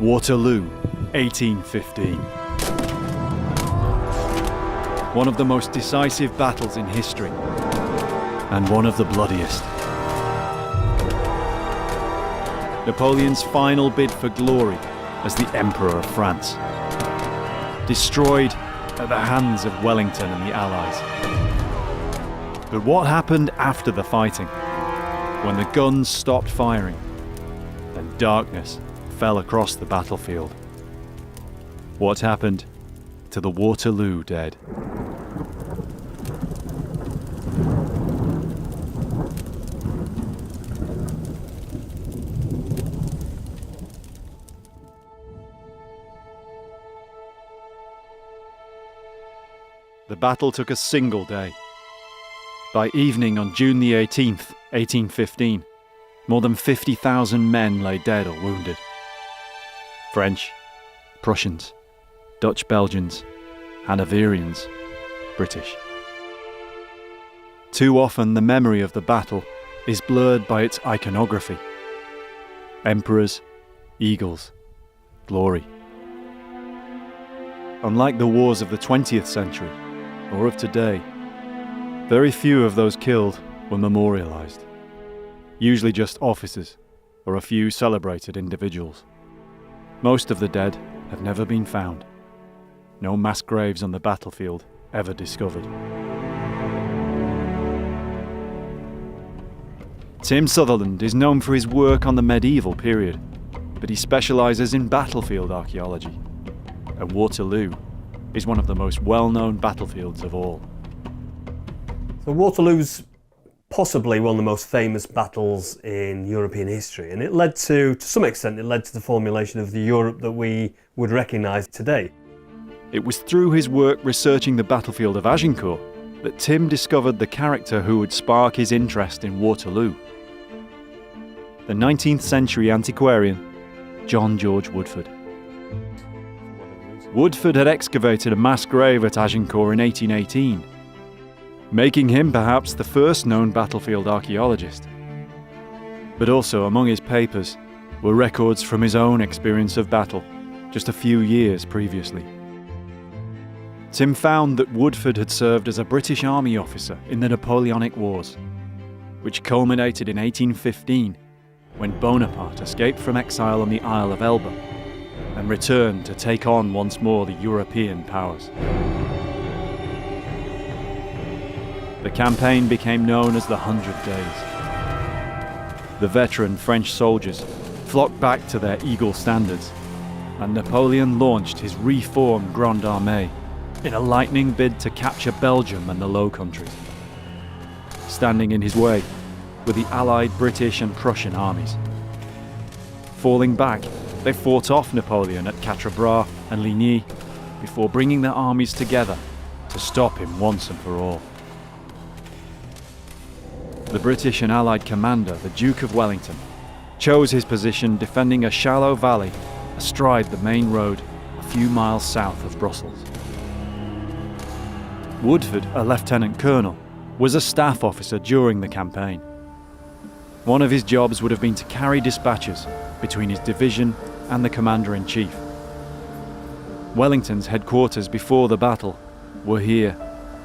Waterloo, 1815. One of the most decisive battles in history, and one of the bloodiest. Napoleon's final bid for glory as the Emperor of France. Destroyed at the hands of Wellington and the Allies. But what happened after the fighting, when the guns stopped firing and darkness fell across the battlefield? What happened to the Waterloo dead? The battle took a single day. By evening on June the 18th, 1815, more than 50,000 men lay dead or wounded. French, Prussians, Dutch Belgians, Hanoverians, British. Too often the memory of the battle is blurred by its iconography. Emperors, eagles, glory. Unlike the wars of the 20th century, or of today, very few of those killed were memorialized. Usually just officers, or a few celebrated individuals. Most of the dead have never been found. No mass graves on the battlefield ever discovered. Tim Sutherland is known for his work on the medieval period, but he specializes in battlefield archaeology. And Waterloo is one of the most well-known battlefields of all. So Waterloo's possibly one of the most famous battles in European history, and it led to some extent, it led to the formulation of the Europe that we would recognise today. It was through his work researching the battlefield of Agincourt that Tim discovered the character who would spark his interest in Waterloo. The 19th century antiquarian, John George Woodford. Woodford had excavated a mass grave at Agincourt in 1818, making him perhaps the first known battlefield archaeologist. But also among his papers were records from his own experience of battle just a few years previously. Tim found that Woodford had served as a British Army officer in the Napoleonic Wars, which culminated in 1815 when Bonaparte escaped from exile on the Isle of Elba and returned to take on once more the European powers. The campaign became known as the 100 Days. The veteran French soldiers flocked back to their eagle standards, and Napoleon launched his reformed Grande Armée in a lightning bid to capture Belgium and the Low Countries. Standing in his way were the Allied British and Prussian armies. Falling back, they fought off Napoleon at Quatre Bras and Ligny before bringing their armies together to stop him once and for all. The British and Allied commander, the Duke of Wellington, chose his position defending a shallow valley astride the main road a few miles south of Brussels. Woodford, a lieutenant colonel, was a staff officer during the campaign. One of his jobs would have been to carry dispatches between his division and the commander-in-chief. Wellington's headquarters before the battle were here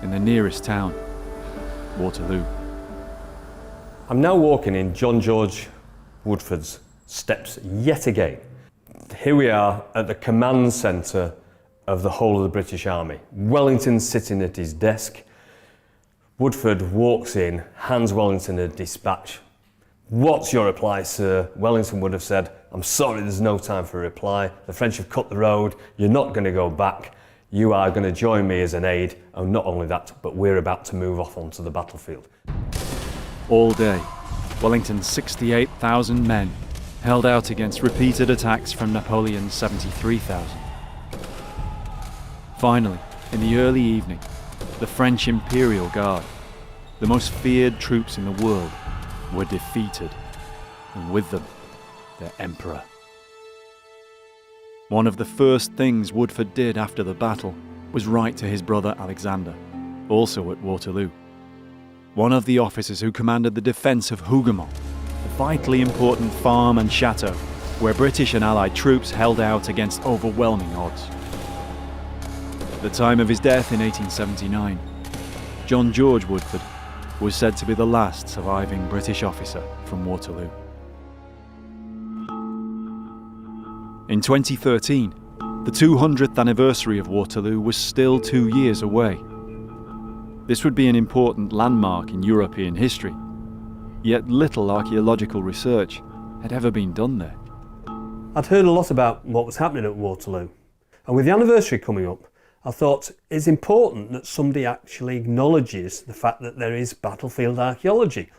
in the nearest town, Waterloo. I'm now walking in John George Woodford's steps yet again. Here we are at the command centre of the whole of the British Army. Wellington sitting at his desk. Woodford walks in, hands Wellington a dispatch. "What's your reply, sir?" Wellington would have said, "I'm sorry, there's no time for a reply. The French have cut the road. You're not going to go back. You are going to join me as an aide. And not only that, but we're about to move off onto the battlefield." All day, Wellington's 68,000 men held out against repeated attacks from Napoleon's 73,000. Finally, in the early evening, the French Imperial Guard, the most feared troops in the world, were defeated, and with them, their emperor. One of the first things Woodford did after the battle was write to his brother Alexander, also at Waterloo. One of the officers who commanded the defence of Hougoumont, a vitally important farm and chateau where British and Allied troops held out against overwhelming odds. At the time of his death in 1879, John George Woodford was said to be the last surviving British officer from Waterloo. In 2013, the 200th anniversary of Waterloo was still 2 years away. This would be an important landmark in European history, yet little archaeological research had ever been done there. I'd heard a lot about what was happening at Waterloo, and with the anniversary coming up, I thought it's important that somebody actually acknowledges the fact that there is battlefield archaeology.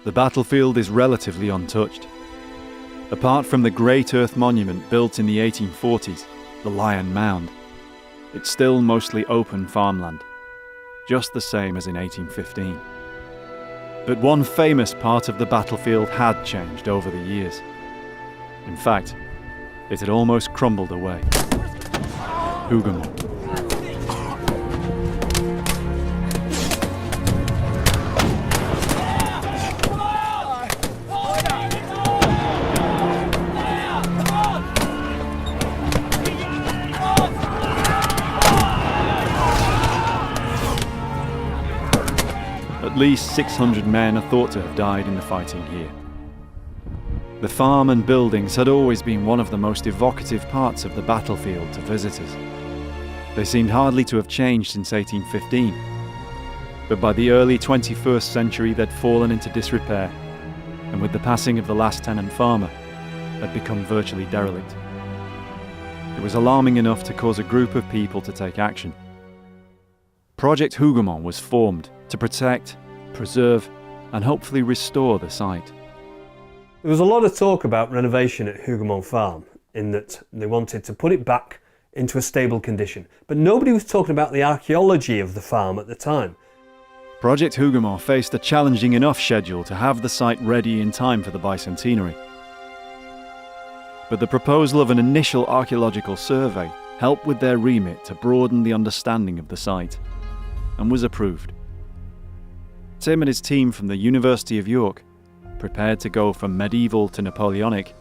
The battlefield is relatively untouched. Apart from the Great Earth Monument built in the 1840s, the Lion Mound, it's still mostly open farmland, just the same as in 1815. But one famous part of the battlefield had changed over the years. In fact, it had almost crumbled away. Hougoumont. At least 600 men are thought to have died in the fighting here. The farm and buildings had always been one of the most evocative parts of the battlefield to visitors. They seemed hardly to have changed since 1815, but by the early 21st century they'd fallen into disrepair, and with the passing of the last tenant farmer, had become virtually derelict. It was alarming enough to cause a group of people to take action. Project Hougoumont was formed to protect, preserve, and hopefully restore the site. There was a lot of talk about renovation at Hougoumont Farm, in that they wanted to put it back into a stable condition, but nobody was talking about the archaeology of the farm at the time. Project Hougoumont faced a challenging enough schedule to have the site ready in time for the bicentenary. But the proposal of an initial archaeological survey helped with their remit to broaden the understanding of the site, and was approved. Tim and his team from the University of York prepared to go from medieval to Napoleonic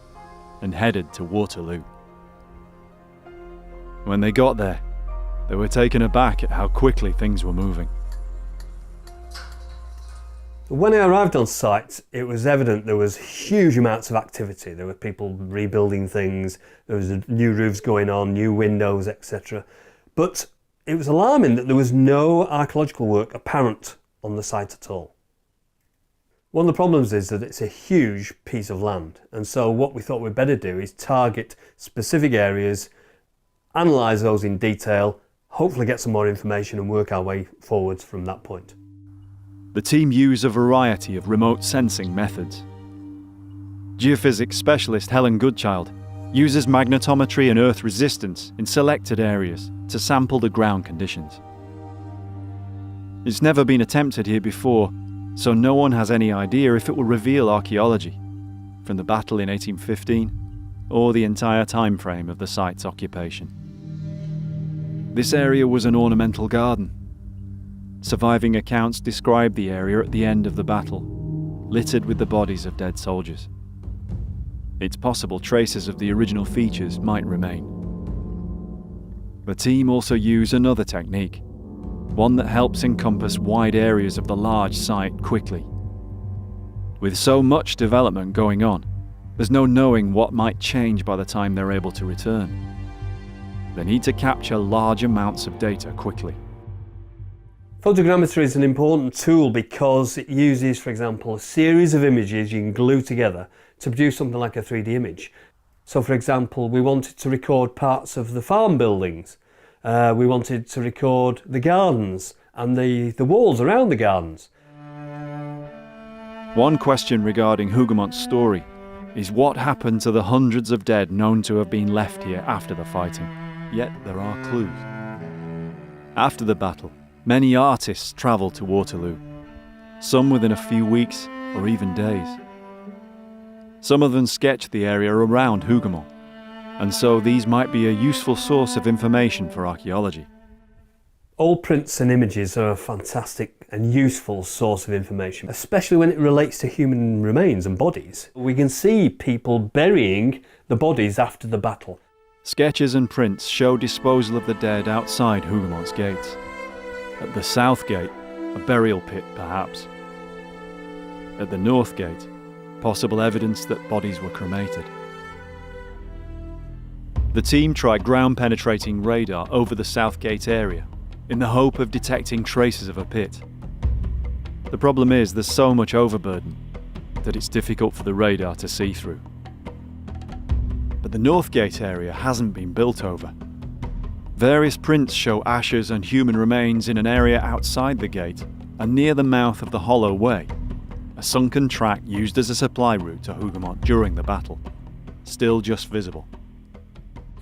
and headed to Waterloo. When they got there, they were taken aback at how quickly things were moving. When I arrived on site, it was evident there was huge amounts of activity. There were people rebuilding things, there was new roofs going on, new windows, etc. But it was alarming that there was no archaeological work apparent on the site at all. One of the problems is that it's a huge piece of land, and so what we thought we'd better do is target specific areas, analyse those in detail, hopefully get some more information and work our way forwards from that point. The team used a variety of remote sensing methods. Geophysics specialist Helen Goodchild uses magnetometry and earth resistance in selected areas to sample the ground conditions. It's never been attempted here before, so no one has any idea if it will reveal archaeology from the battle in 1815 or the entire time frame of the site's occupation. This area was an ornamental garden. Surviving accounts describe the area at the end of the battle, littered with the bodies of dead soldiers. It's possible traces of the original features might remain. The team also use another technique, one that helps encompass wide areas of the large site quickly. With so much development going on, there's no knowing what might change by the time they're able to return. They need to capture large amounts of data quickly. Photogrammetry is an important tool because it uses, for example, a series of images you can glue together to produce something like a 3D image. So, for example, we wanted to record parts of the farm buildings. We wanted to record the gardens and the walls around the gardens. One question regarding Hougoumont story is what happened to the hundreds of dead known to have been left here after the fighting. Yet there are clues. After the battle, many artists travelled to Waterloo, some within a few weeks or even days. Some of them sketched the area around Hougoumont, and so these might be a useful source of information for archaeology. Old prints and images are a fantastic and useful source of information, especially when it relates to human remains and bodies. We can see people burying the bodies after the battle. Sketches and prints show disposal of the dead outside Hougoumont gates. At the south gate, a burial pit perhaps. At the north gate, possible evidence that bodies were cremated. The team tried ground-penetrating radar over the south gate area in the hope of detecting traces of a pit. The problem is there's so much overburden that it's difficult for the radar to see through. But the north gate area hasn't been built over. Various prints show ashes and human remains in an area outside the gate and near the mouth of the Hollow Way, a sunken track used as a supply route to Hougoumont during the battle, still just visible.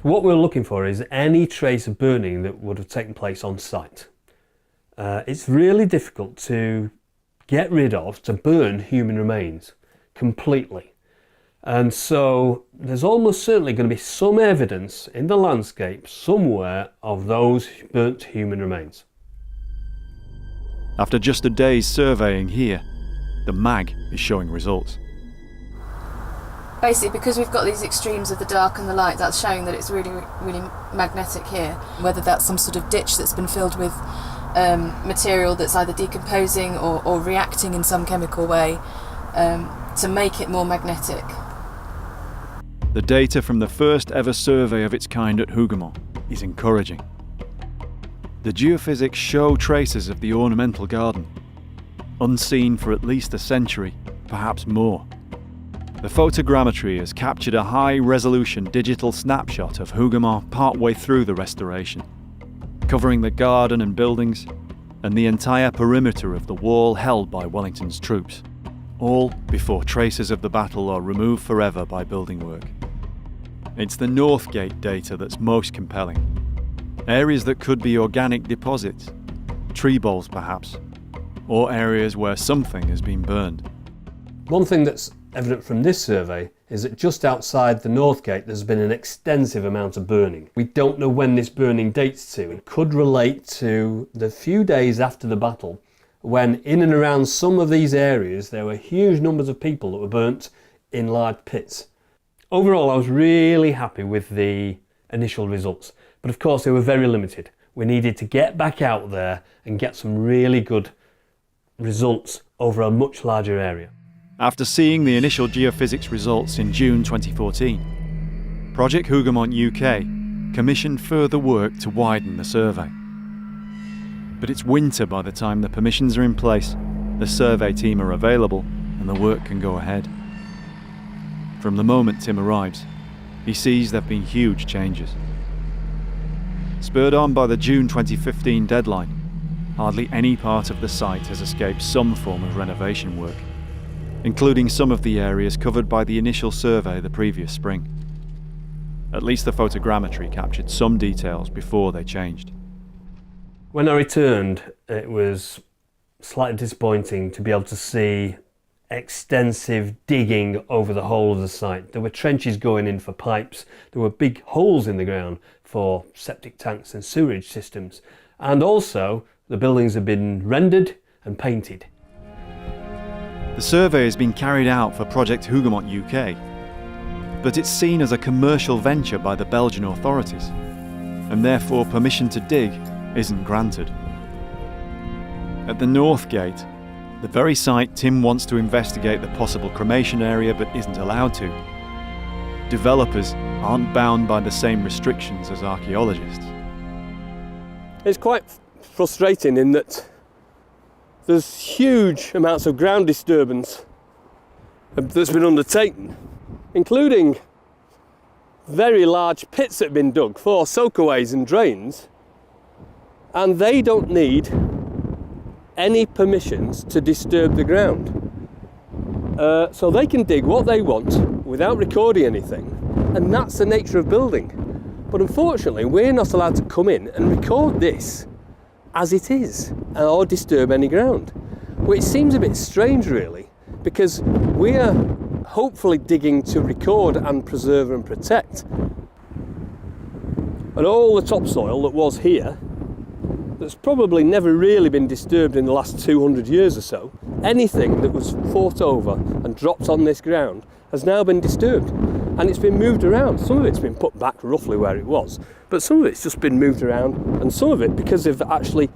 What we're looking for is any trace of burning that would have taken place on site. It's really difficult to get rid of, to burn human remains completely. And so there's almost certainly going to be some evidence in the landscape somewhere of those burnt human remains. After just a day's surveying here, the MAG is showing results. Basically, because we've got these extremes of the dark and the light, that's showing that it's really, really magnetic here. Whether that's some sort of ditch that's been filled with material that's either decomposing or reacting in some chemical way to make it more magnetic. The data from the first ever survey of its kind at Hougoumont is encouraging. The geophysics show traces of the ornamental garden, unseen for at least a century, perhaps more. The photogrammetry has captured a high-resolution digital snapshot of Hougoumont partway through the restoration, covering the garden and buildings and the entire perimeter of the wall held by Wellington's troops, all before traces of the battle are removed forever by building work. It's the North Gate data that's most compelling. Areas that could be organic deposits, tree boles perhaps, or areas where something has been burned. One thing that's evident from this survey is that just outside the North Gate there's been an extensive amount of burning. We don't know when this burning dates to. It could relate to the few days after the battle when in and around some of these areas there were huge numbers of people that were burnt in large pits. Overall, I was really happy with the initial results, but of course they were very limited. We needed to get back out there and get some really good results over a much larger area. After seeing the initial geophysics results in June 2014, Project Hougoumont UK commissioned further work to widen the survey. But it's winter by the time the permissions are in place, the survey team are available, and the work can go ahead. From the moment Tim arrives, he sees there have been huge changes. Spurred on by the June 2015 deadline, hardly any part of the site has escaped some form of renovation work, including some of the areas covered by the initial survey the previous spring. At least the photogrammetry captured some details before they changed. When I returned, it was slightly disappointing to be able to see extensive digging over the whole of the site. There were trenches going in for pipes, there were big holes in the ground for septic tanks and sewerage systems, and also the buildings have been rendered and painted. The survey has been carried out for Project Hougoumont UK, but it's seen as a commercial venture by the Belgian authorities, and therefore permission to dig isn't granted. At the North Gate, the very site Tim wants to investigate the possible cremation area but isn't allowed to, developers aren't bound by the same restrictions as archaeologists. It's quite frustrating in that there's huge amounts of ground disturbance that's been undertaken, including very large pits that have been dug for soakaways and drains, and they don't need any permissions to disturb the ground. So they can dig what they want without recording anything, and that's the nature of building. But unfortunately, we're not allowed to come in and record this as it is, or disturb any ground. Which seems a bit strange really, because we're hopefully digging to record and preserve and protect. And all the topsoil that was here that's probably never really been disturbed in the last 200 years or so. Anything that was fought over and dropped on this ground has now been disturbed, and it's been moved around. Some of it's been put back roughly where it was, but some of it's just been moved around, and some of it, because they've actually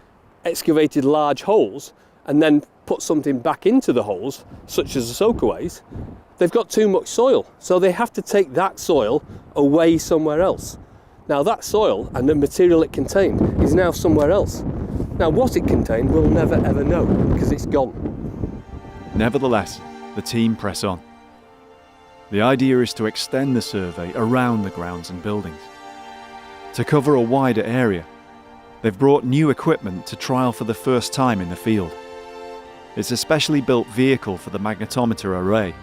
excavated large holes and then put something back into the holes, such as the soakaways, they've got too much soil, so they have to take that soil away somewhere else. Now that soil and the material it contained is now somewhere else. Now what it contained we'll never ever know, because it's gone. Nevertheless, the team press on. The idea is to extend the survey around the grounds and buildings. To cover a wider area, they've brought new equipment to trial for the first time in the field. It's a specially built vehicle for the magnetometer array,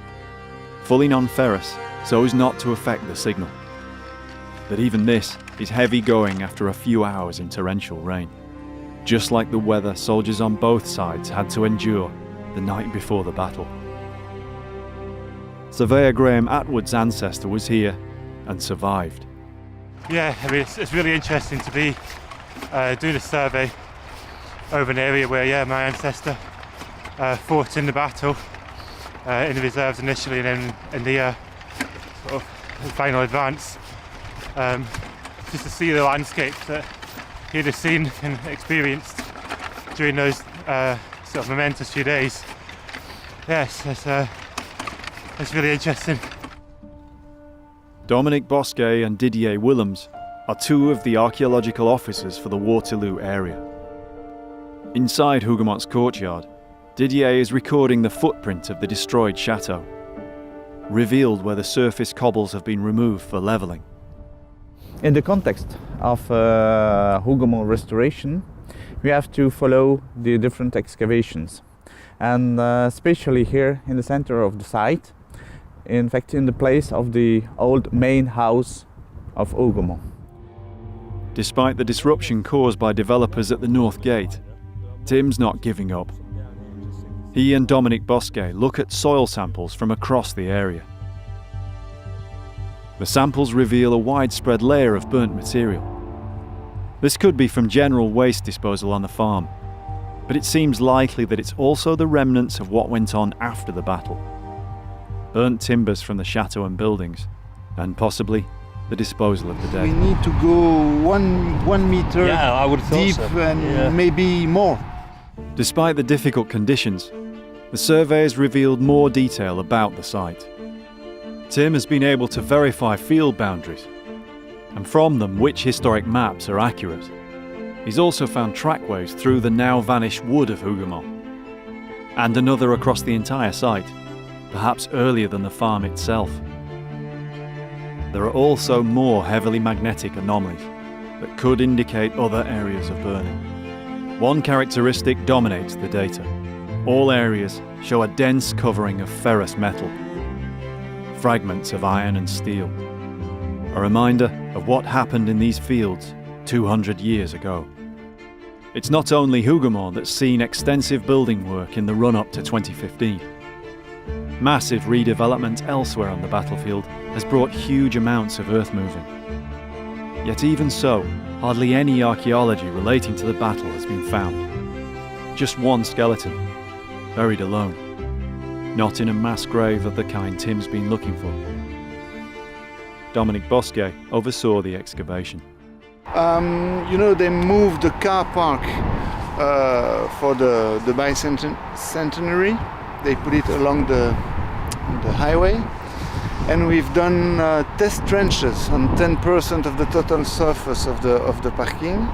fully non-ferrous so as not to affect the signal. But even this is heavy going after a few hours in torrential rain, just like the weather soldiers on both sides had to endure the night before the battle. Surveyor Graham Atwood's ancestor was here and survived. Yeah, I mean, it's really interesting to be doing a survey over an area where, my ancestor fought in the battle, in the reserves initially, and then in the sort of final advance. Just to see the landscape that he'd have seen and experienced during those sort of momentous few days. Yes, it's really interesting. Dominic Bosquet and Didier Willems are two of the archaeological officers for the Waterloo area. Inside Hougoumant's courtyard, Didier is recording the footprint of the destroyed chateau, revealed where the surface cobbles have been removed for levelling. In the context of Hougoumont restoration, we have to follow the different excavations. And especially here in the center of the site, in fact in the place of the old main house of Hougoumont. Despite the disruption caused by developers at the North Gate, Tim's not giving up. He and Dominic Bosquet look at soil samples from across the area. The samples reveal a widespread layer of burnt material. This could be from general waste disposal on the farm, but it seems likely that it's also the remnants of what went on after the battle. Burnt timbers from the chateau and buildings, and possibly the disposal of the dead. We need to go one meter I would have thought deep so. and maybe more. Despite the difficult conditions, the survey has revealed more detail about the site. Tim has been able to verify field boundaries, and from them which historic maps are accurate. He's also found trackways through the now vanished wood of Hougoumont, and another across the entire site, perhaps earlier than the farm itself. There are also more heavily magnetic anomalies that could indicate other areas of burning. One characteristic dominates the data. All areas show a dense covering of ferrous metal, fragments of iron and steel, a reminder of what happened in these fields 200 years ago. It's not only Hougoumont that's seen extensive building work in the run-up to 2015. Massive redevelopment elsewhere on the battlefield has brought huge amounts of earth moving. Yet even so, hardly any archaeology relating to the battle has been found. Just one skeleton, buried alone, not in a mass grave of the kind Tim's been looking for. Dominic Bosquet oversaw the excavation. They moved the car park for the bicentenary. They put it along the highway, and we've done test trenches on 10% of the total surface of the parking,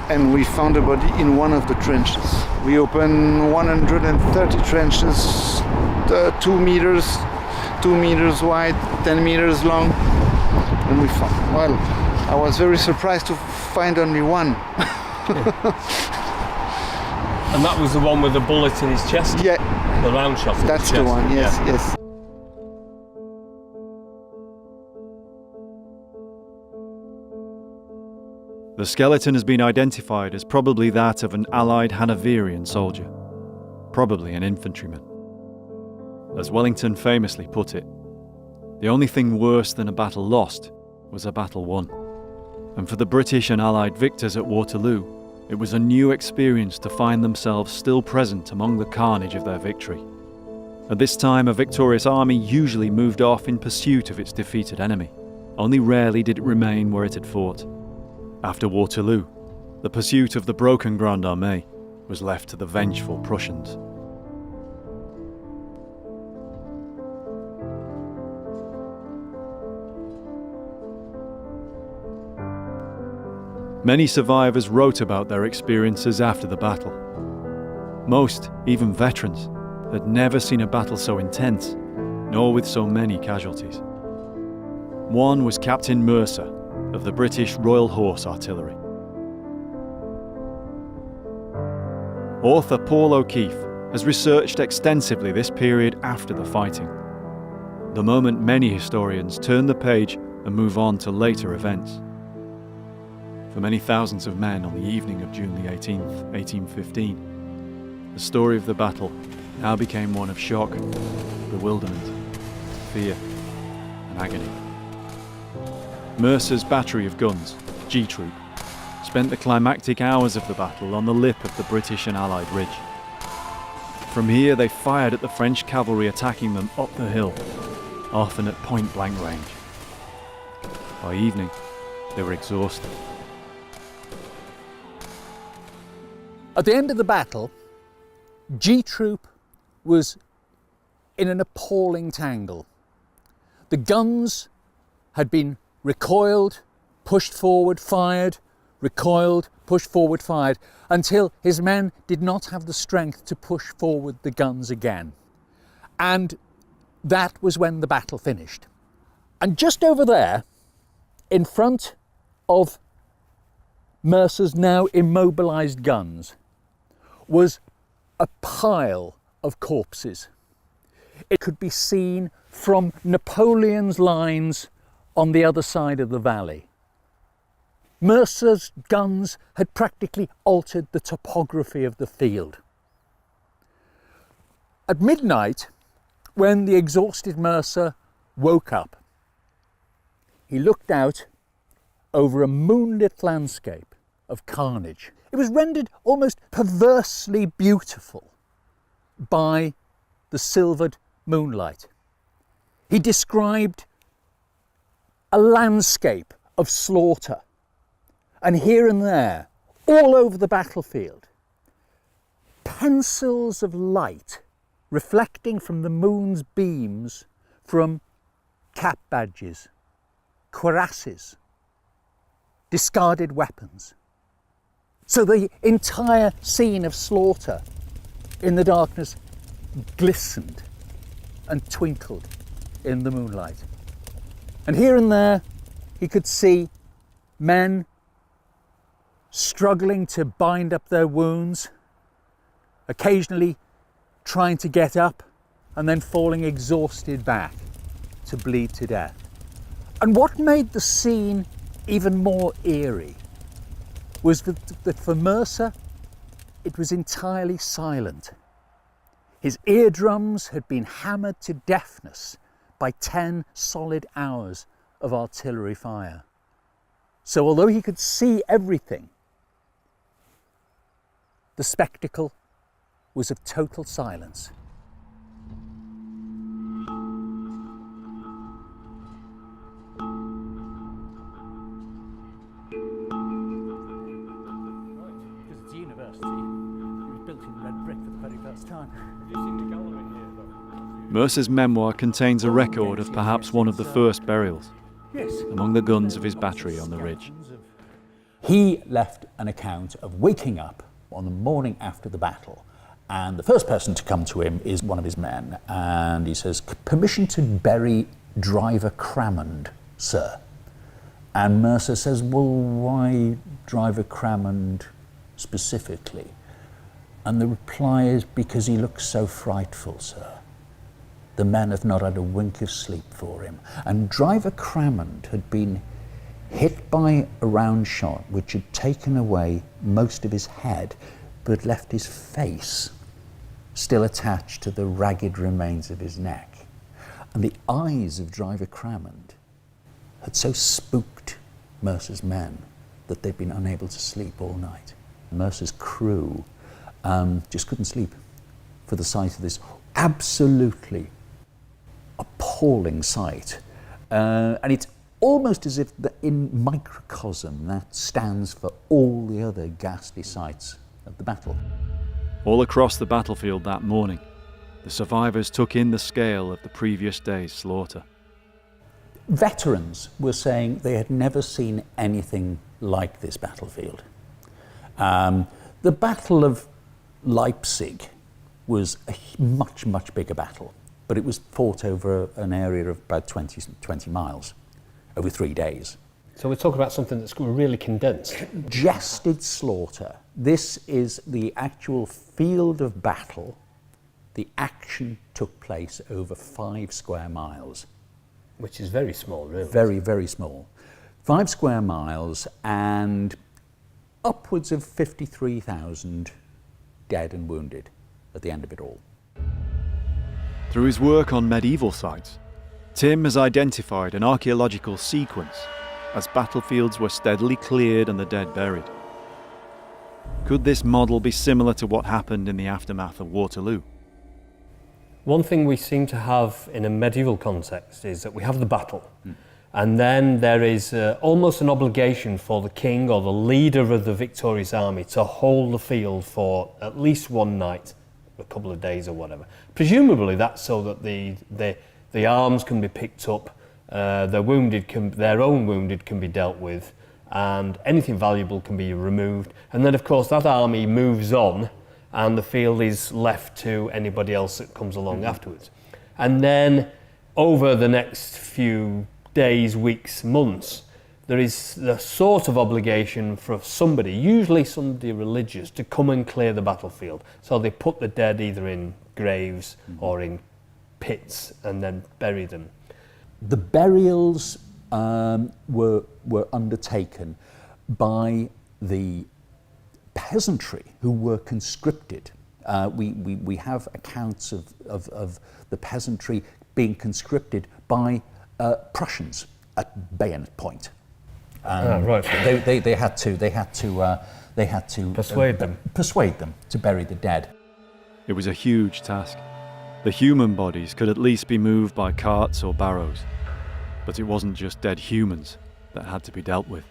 and we found a body in one of the trenches. We opened 130 trenches, 2 meters wide, 10 meters long, and we found, well, I was very surprised to find only one. And that was the one with the bullet in his chest? Yeah. The round shot in That's his chest? the one, yes, Yeah. yes. The skeleton has been identified as probably that of an Allied Hanoverian soldier, probably an infantryman. As Wellington famously put it, the only thing worse than a battle lost was a battle won. And for the British and Allied victors at Waterloo, It was a new experience to find themselves still present among the carnage of their victory. At this time, a victorious army usually moved off in pursuit of its defeated enemy. Only rarely did it remain where it had fought. After Waterloo, the pursuit of the broken Grande Armée was left to the vengeful Prussians. Many survivors wrote about their experiences after the battle. Most, even veterans, had never seen a battle so intense, nor with so many casualties. One was Captain Mercer of the British Royal Horse Artillery. Author Paul O'Keefe has researched extensively this period after the fighting, the moment many historians turn the page and move on to later events. For many thousands of men on the evening of June the 18th, 1815, the story of the battle now became one of shock, bewilderment, fear, and agony. Mercer's battery of guns, G Troop, spent the climactic hours of the battle on the lip of the British and Allied ridge. From here they fired at the French cavalry attacking them up the hill, often at point-blank range. By evening, they were exhausted. At the end of the battle, G Troop was in an appalling tangle. The guns had been recoiled, pushed forward, fired, recoiled, pushed forward, fired, until his men did not have the strength to push forward the guns again. And that was when the battle finished. And just over there, in front of Mercer's now immobilised guns, was a pile of corpses. It could be seen from Napoleon's lines on the other side of the valley. Mercer's guns had practically altered the topography of the field. At midnight, when the exhausted Mercer woke up, he looked out over a moonlit landscape of carnage. It was rendered almost perversely beautiful by the silvered moonlight. He described a landscape of slaughter, and here and there, all over the battlefield, pencils of light reflecting from the moon's beams from cap badges, cuirasses, discarded weapons. So the entire scene of slaughter in the darkness glistened and twinkled in the moonlight. And here and there he could see men struggling to bind up their wounds, occasionally trying to get up and then falling exhausted back to bleed to death. And what made the scene even more eerie was that for Mercer, it was entirely silent. His eardrums had been hammered to deafness by 10 solid hours of artillery fire. So although he could see everything, the spectacle was of total silence. Mercer's memoir contains a record of perhaps one of the first burials among the guns of his battery on the ridge. He left an account of waking up on the morning after the battle, and the first person to come to him is one of his men, and he says, "Permission to bury Driver Cramond, sir." And Mercer says, "Well, why Driver Cramond specifically?" And the reply is, "Because he looks so frightful, sir. The men have not had a wink of sleep for him." And Driver Cramond had been hit by a round shot which had taken away most of his head, but left his face still attached to the ragged remains of his neck. And the eyes of Driver Cramond had so spooked Mercer's men that they'd been unable to sleep all night. Mercer's crew just couldn't sleep for the sight of this absolutely appalling sight. And it's almost as if in microcosm that stands for all the other ghastly sights of the battle. All across the battlefield that morning, the survivors took in the scale of the previous day's slaughter. Veterans were saying they had never seen anything like this battlefield. The Battle of Leipzig was a much, much bigger battle, but it was fought over an area of about 20 miles over 3 days. So we're talking about something that's really condensed. Congested slaughter. This is the actual field of battle. The action took place over 5 square miles. Which is very small, really. Very, very small. 5 square miles and upwards of 53,000 dead and wounded at the end of it all. Through his work on medieval sites, Tim has identified an archaeological sequence as battlefields were steadily cleared and the dead buried. Could this model be similar to what happened in the aftermath of Waterloo? One thing we seem to have in a medieval context is that we have the battle, and then there is almost an obligation for the king or the leader of the victorious army to hold the field for at least one night, a couple of days or whatever. Presumably that's so that the arms can be picked up, their own wounded can be dealt with, and anything valuable can be removed. And then of course that army moves on and the field is left to anybody else that comes along afterwards. And then over the next few days, weeks, months, there is the sort of obligation for somebody, usually somebody religious, to come and clear the battlefield. So they put the dead either in graves or in pits and then bury them. The burials were undertaken by the peasantry who were conscripted. We have accounts of the peasantry being conscripted by Prussians at bayonet point. Right. They had to Persuade them to bury the dead. It was a huge task. The human bodies could at least be moved by carts or barrows. But it wasn't just dead humans that had to be dealt with.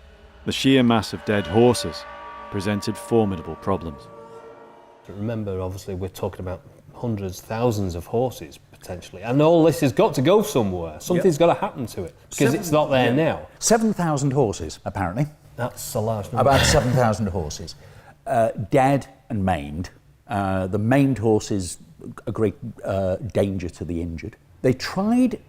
The sheer mass of dead horses presented formidable problems. Remember, obviously, we're talking about hundreds, thousands of horses, potentially. And all this has got to go somewhere. Something's got to happen to it, because it's not there now. 7,000 horses, apparently. That's a large number. About 7,000 horses. Dead and maimed. The maimed horses, a great danger to the injured. They tried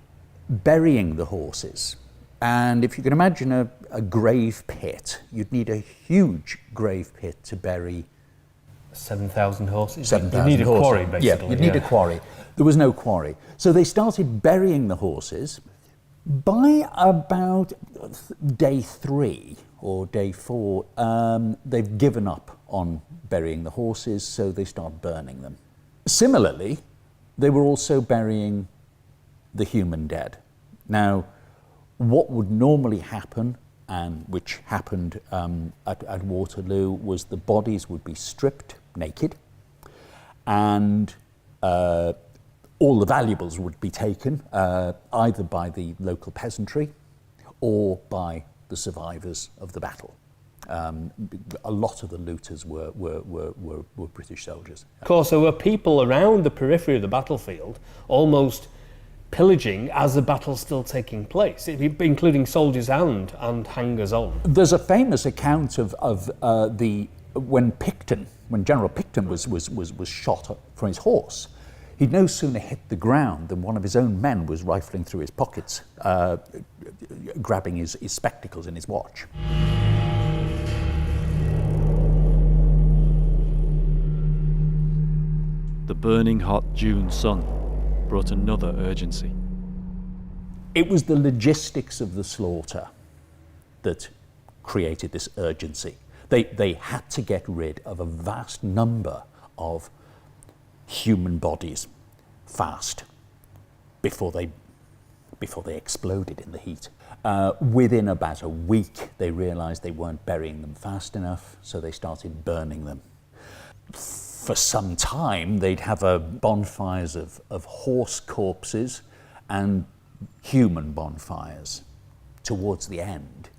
burying the horses. And if you can imagine a grave pit, you'd need a huge grave pit to bury 7,000 horses? 7,000 You need a horses. quarry, basically. Yeah, you'd need a quarry. There was no quarry. So they started burying the horses. By about day 3 or day 4, they've given up on burying the horses, so they start burning them. Similarly, they were also burying the human dead. Now, what would normally happen, and which happened at Waterloo, was the bodies would be stripped naked, and all the valuables would be taken either by the local peasantry or by the survivors of the battle. A lot of the looters were British soldiers. Of course, there were people around the periphery of the battlefield almost pillaging as the battle's still taking place, including soldiers and hangers-on. There's a famous account of when General Picton was shot from his horse. He'd no sooner hit the ground than one of his own men was rifling through his pockets, grabbing his spectacles and his watch. The burning hot June sun brought another urgency. It was the logistics of the slaughter that created this urgency. They had to get rid of a vast number of human bodies fast before they before they exploded in the heat. Within about a week, they realised they weren't burying them fast enough, so they started burning them. For some time, they'd have bonfires of horse corpses and human bonfires. Towards the end,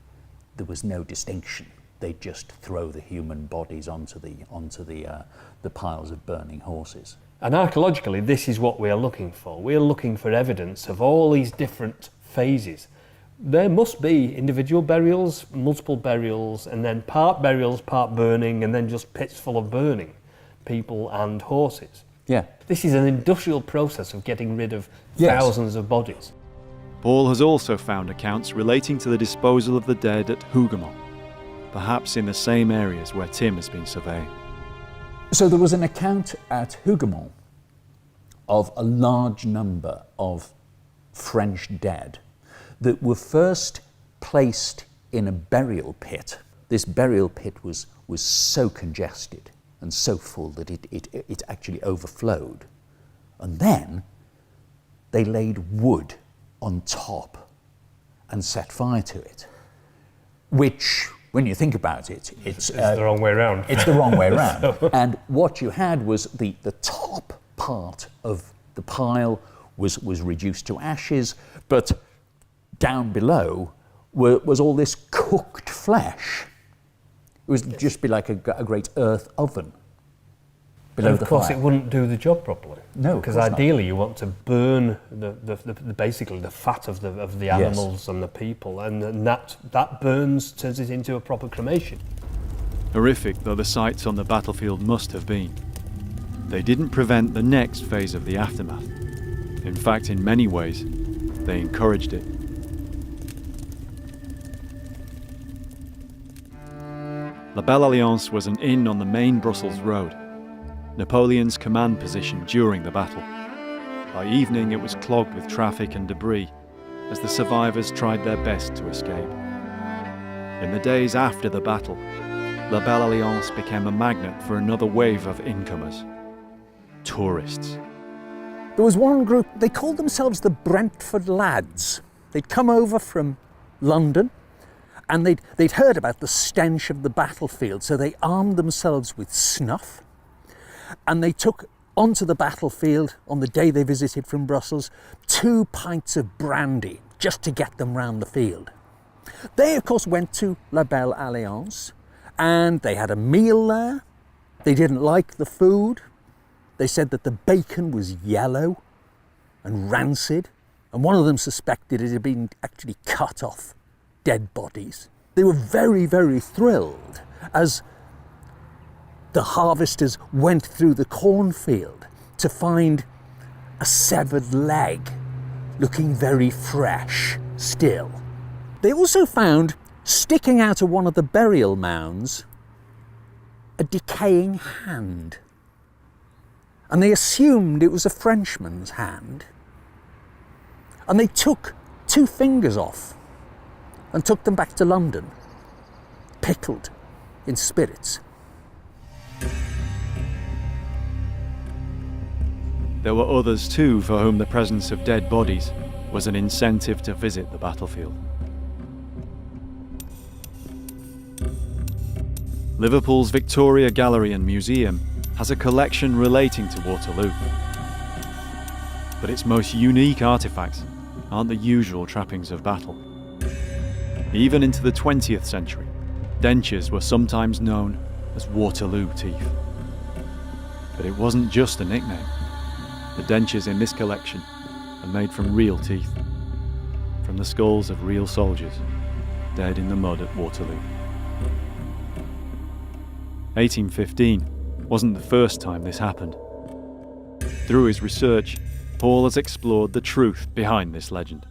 there was no distinction. They'd just throw the human bodies onto the piles of burning horses. And archaeologically, this is what we are looking for. We are looking for evidence of all these different phases. There must be individual burials, multiple burials, and then part burials, part burning, and then just pits full of burning people and horses. Yeah. This is an industrial process of getting rid of Yes. thousands of bodies. Paul has also found accounts relating to the disposal of the dead at Hougoumont, perhaps in the same areas where Tim has been surveying. So there was an account at Hougoumont of a large number of French dead that were first placed in a burial pit. This burial pit was so congested and so full that it actually overflowed. And then they laid wood on top and set fire to it, which, when you think about it, it's the wrong way around. It's the wrong way around. And what you had was the top part of the pile was reduced to ashes, but down below was all this cooked flesh. It would just be like a great earth oven below the fire. Of course, it wouldn't do the job properly. No, because of course not. ideally you want to burn basically the fat of the animals and the people, and then that burns, turns it into a proper cremation. Horrific though the sights on the battlefield must have been, they didn't prevent the next phase of the aftermath. In fact, in many ways, they encouraged it. La Belle Alliance was an inn on the main Brussels road, Napoleon's command position during the battle. By evening it was clogged with traffic and debris as the survivors tried their best to escape. In the days after the battle, La Belle Alliance became a magnet for another wave of incomers. Tourists. There was one group, they called themselves the Brentford Lads. They'd come over from London and they'd heard about the stench of the battlefield, so they armed themselves with snuff and they took onto the battlefield on the day they visited from Brussels 2 pints of brandy just to get them round the field. They, of course, went to La Belle Alliance and they had a meal there. They didn't like the food. They said that the bacon was yellow and rancid, and one of them suspected it had been actually cut off dead bodies. They were very, very thrilled as the harvesters went through the cornfield to find a severed leg looking very fresh still. They also found, sticking out of one of the burial mounds, a decaying hand. And they assumed it was a Frenchman's hand. And they took 2 fingers off and took them back to London, pickled in spirits. There were others too for whom the presence of dead bodies was an incentive to visit the battlefield. Liverpool's Victoria Gallery and Museum has a collection relating to Waterloo. But its most unique artefacts aren't the usual trappings of battle. Even into the 20th century, dentures were sometimes known as Waterloo teeth. But it wasn't just a nickname. The dentures in this collection are made from real teeth, from the skulls of real soldiers dead in the mud at Waterloo. 1815 wasn't the first time this happened. Through his research, Paul has explored the truth behind this legend.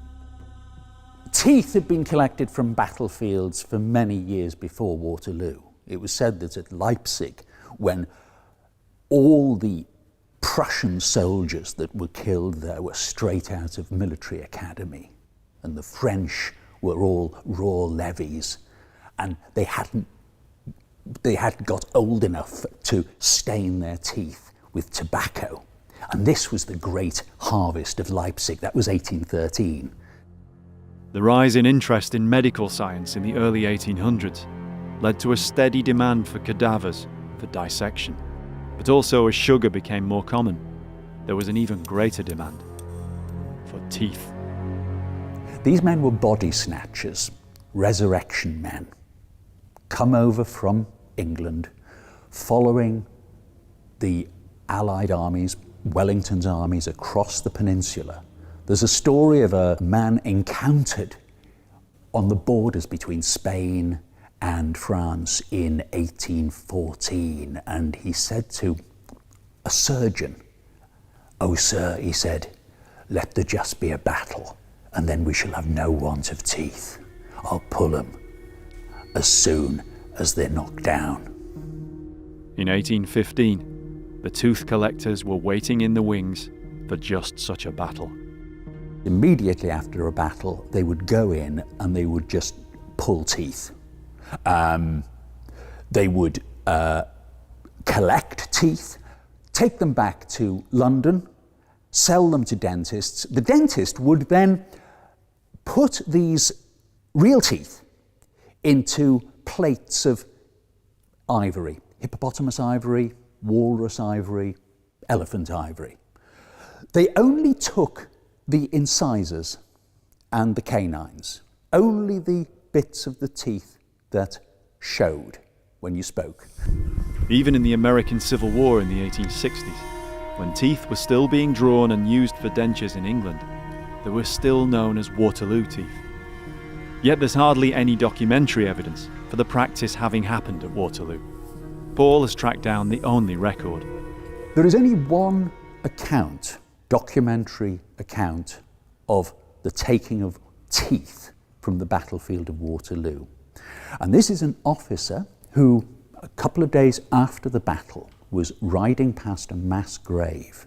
Teeth had been collected from battlefields for many years before Waterloo. It was said that at Leipzig, when all the Prussian soldiers that were killed there were straight out of military academy, and the French were all raw levies, and they hadn't got old enough to stain their teeth with tobacco. And this was the great harvest of Leipzig. That was 1813. The rise in interest in medical science in the early 1800s led to a steady demand for cadavers for dissection. But also as sugar became more common, there was an even greater demand for teeth. These men were body snatchers, resurrection men, come over from England following the Allied armies, Wellington's armies across the peninsula. There's a story of a man encountered on the borders between Spain and France in 1814, and he said to a surgeon, "Oh sir," he said, "let there just be a battle, and then we shall have no want of teeth. I'll pull them as soon as they're knocked down." In 1815, the tooth collectors were waiting in the wings for just such a battle. Immediately after a battle, they would go in and they would just pull teeth. They would collect teeth, take them back to London, sell them to dentists. The dentist would then put these real teeth into plates of ivory, hippopotamus ivory, walrus ivory, elephant ivory. They only took the incisors and the canines, only the bits of the teeth that showed when you spoke. Even in the American Civil War in the 1860s, when teeth were still being drawn and used for dentures in England, they were still known as Waterloo teeth. Yet there's hardly any documentary evidence for the practice having happened at Waterloo. Paul has tracked down the only record. There is only one account, documentary account, of the taking of teeth from the battlefield of Waterloo. And this is an officer who, a couple of days after the battle, was riding past a mass grave.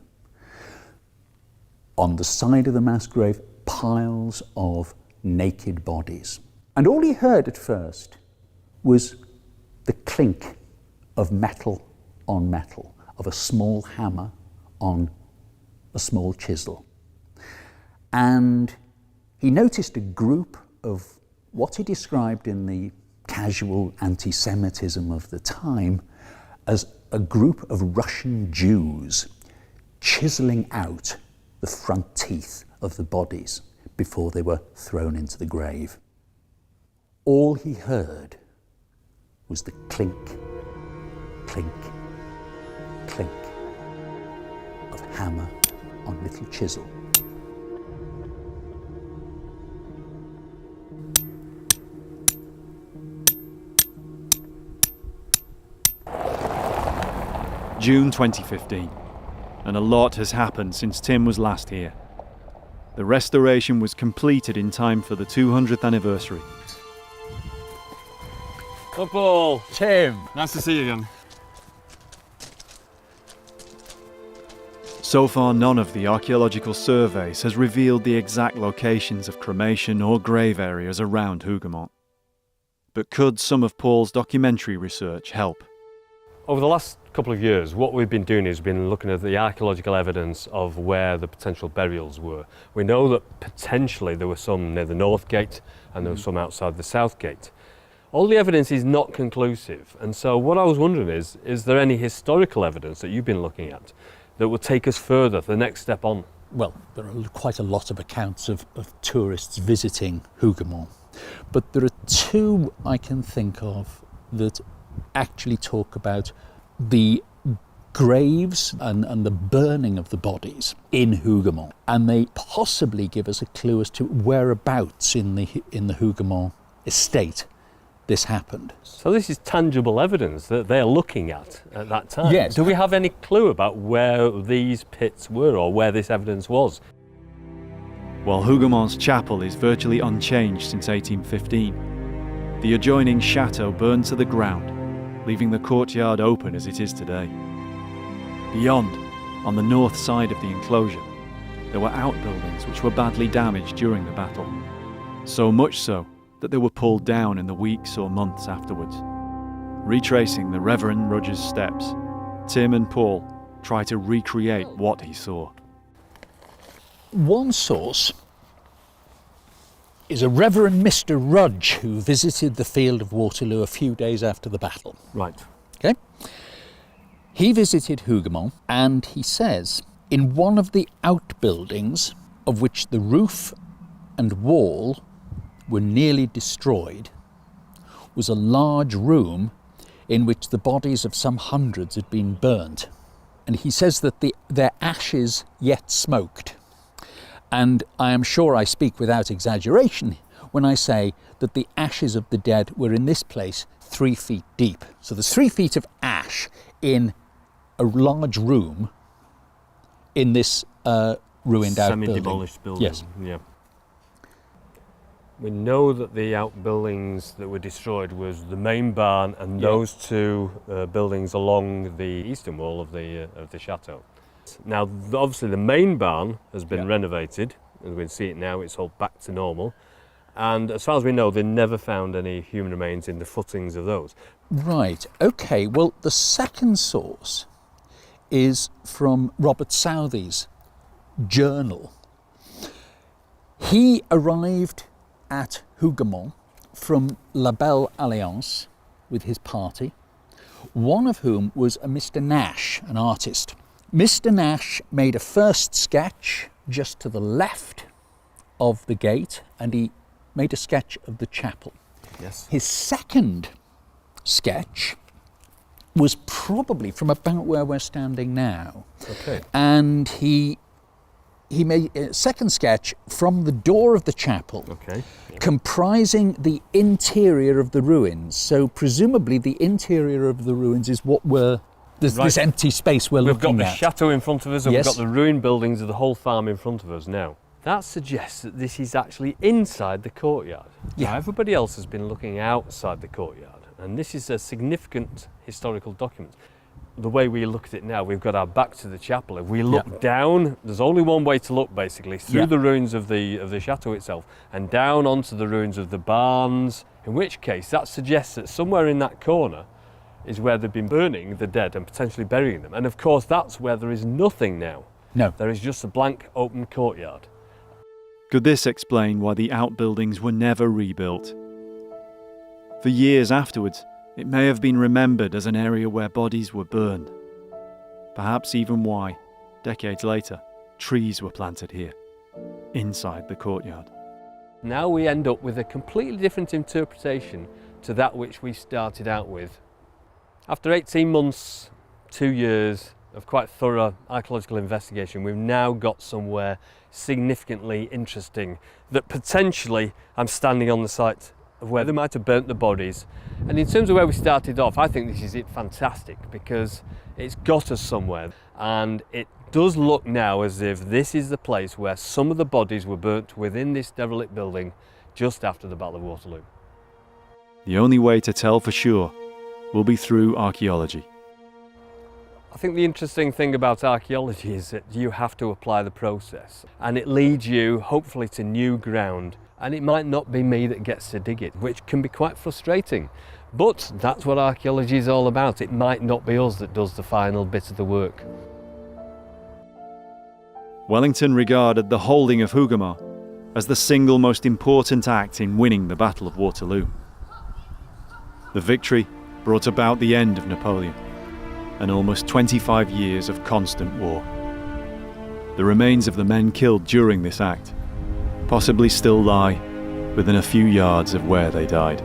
On the side of the mass grave, piles of naked bodies. And all he heard at first was the clink of metal on metal, of a small hammer on a small chisel. And he noticed a group of what he described in the casual anti-Semitism of the time as a group of Russian Jews chiseling out the front teeth of the bodies before they were thrown into the grave. All he heard was the clink, clink, clink of hammer on little chisel. June 2015, and a lot has happened since Tim was last here. The restoration was completed in time for the 200th anniversary. Oh, Paul. Tim! Nice to see you again. So far, none of the archaeological surveys has revealed the exact locations of cremation or grave areas around Hougoumont. But could some of Paul's documentary research help? Over the last couple of years, what we've been doing is been looking at the archaeological evidence of where the potential burials were. We know that potentially there were some near the north gate and there were some outside the south gate. All the evidence is not conclusive, and so what I was wondering is there any historical evidence that you've been looking at that will take us further, the next step on? Well, there are quite a lot of accounts of tourists visiting Hougoumont, but there are two I can think of that actually talk about the graves and the burning of the bodies in Hougoumont, and they possibly give us a clue as to whereabouts in the Hougoumont estate this happened. So this is tangible evidence that they're looking at that time. Yes. Do we have any clue about where these pits were or where this evidence was? While Hougoumont chapel is virtually unchanged since 1815, the adjoining chateau burned to the ground, leaving the courtyard open as it is today. Beyond, on the north side of the enclosure, there were outbuildings which were badly damaged during the battle. So much so that they were pulled down in the weeks or months afterwards. Retracing the Reverend Rudge's steps, Tim and Paul try to recreate what he saw. One source is a Reverend Mr. Rudge who visited the field of Waterloo a few days after the battle. Right. Okay? He visited Hougoumont, and he says, in one of the outbuildings, of which the roof and wall were nearly destroyed, was a large room in which the bodies of some hundreds had been burnt. And he says that their ashes yet smoked. And I am sure I speak without exaggeration when I say that the ashes of the dead were in this place 3 feet deep. So there's 3 feet of ash in a large room in this ruined outbuilding. Semi-demolished building. Yes. Yeah. We know that the outbuildings that were destroyed was the main barn and those two buildings along the eastern wall of the chateau. Now, obviously, the main barn has been renovated, and we can see it now. It's all back to normal. And as far as we know, they never found any human remains in the footings of those. Right. Okay. Well, the second source is from Robert Southey's journal. He arrived at Hougoumont from La Belle Alliance with his party, one of whom was a Mr. Nash, an artist. Mr. Nash made a first sketch just to the left of the gate, and he made a sketch of the chapel. Yes. His second sketch was probably from about where we're standing now. Okay. And he made a second sketch from the door of the chapel, comprising the interior of the ruins. So presumably the interior of the ruins is what this empty space we're looking at. We've got the chateau in front of us, and Yes. we've got the ruined buildings of the whole farm in front of us now. That suggests that this is actually inside the courtyard. Yeah. Now, everybody else has been looking outside the courtyard, and this is a significant historical document. The way we look at it now, we've got our back to the chapel. If we look down, there's only one way to look, basically, through the ruins of the chateau itself and down onto the ruins of the barns, in which case that suggests that somewhere in that corner is where they've been burning the dead and potentially burying them. And of course, that's where there is nothing now. No. There is just a blank open courtyard. Could this explain why the outbuildings were never rebuilt? For years afterwards, it may have been remembered as an area where bodies were burned. Perhaps even why, decades later, trees were planted here, inside the courtyard. Now we end up with a completely different interpretation to that which we started out with. After 18 months, 2 years of quite thorough archaeological investigation, we've now got somewhere significantly interesting that potentially I'm standing on the site of where they might have burnt the bodies. And in terms of where we started off, I think this is fantastic because it's got us somewhere, and it does look now as if this is the place where some of the bodies were burnt within this derelict building just after the Battle of Waterloo. The only way to tell for sure will be through archaeology. I think the interesting thing about archaeology is that you have to apply the process, and it leads you hopefully to new ground, and it might not be me that gets to dig it, which can be quite frustrating, but that's what archaeology is all about. It might not be us that does the final bit of the work. Wellington regarded the holding of Hougoumont as the single most important act in winning the Battle of Waterloo. The victory brought about the end of Napoleon and almost 25 years of constant war. The remains of the men killed during this act possibly still lie within a few yards of where they died.